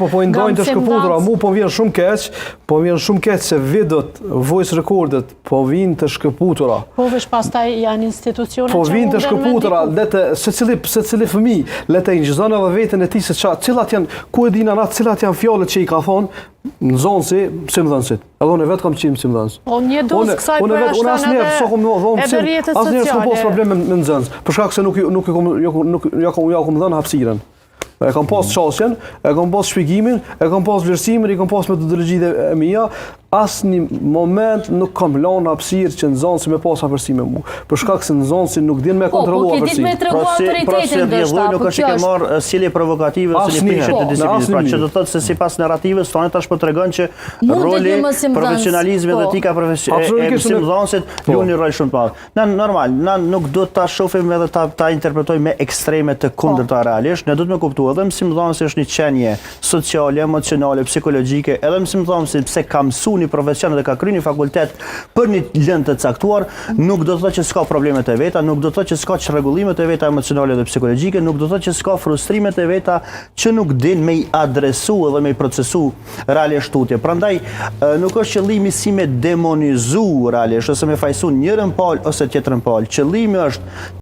Po i ndajnë të shkëputura, mu po vjen shumë keq se videot, voice recordet, po vinë të shkëputura. Po vesh pastaj janë institucione po vinë të shkëputura, se cili fëmijë, le të injizon edhe veten e tij se cilat janë, ku e dinë atë cilat janë fjalët që i ka thonë në zonë si mësimdhënësit. Edhe unë vetë kam qenë mësimdhënës. Po një dosë kësaj për ashtan edhe rrjetet sociale. Asnjëherë s'kam pas probleme me nxënës, për shkak se nuk kom dhënë hapësirën. E kam pas qasjen, e kam pas shpjegimin, e kam pas vlerësimin, i kam pas metodologjitë e mia. Asnjë moment nuk kam lënë hapësirë që nxënësi me pas hapësi me mua. Për shkak se nxënësi nuk din me kontrollu hapësinë. Pra nuk është që ke marrë sjellje provokative ose një prishje të disiplinës. Pra që do të thotë se sipas narrativës tonë tash po tregon që roli, profesionalizmi dhe etika e mësimdhënësit luan një rol shumë të madh. Na normal, na nuk duhet ta shohim edhe ta interpretojmë me ekstreme të kundërta realisht. Ne duhet të kuptojmë edhe mësimdhënësi është një qenie sociale, emocionale, psikologjike, edhe mësimdhënësi pse ka mësuar një profesion dhe ka kryer një fakultet për një lëndë të caktuar, nuk do të thotë që s'ka problemet e veta, nuk do të thotë që s'ka çrregullimet e veta emocionale dhe psikologjike, nuk do të thotë që s'ka frustrimet e veta që nuk din me i adresu edhe me i procesu realisht tutje. Prandaj nuk është qëllimi si me demonizu realisht ose me fajsu njërin palë ose tjetrën palë. Qëllimi është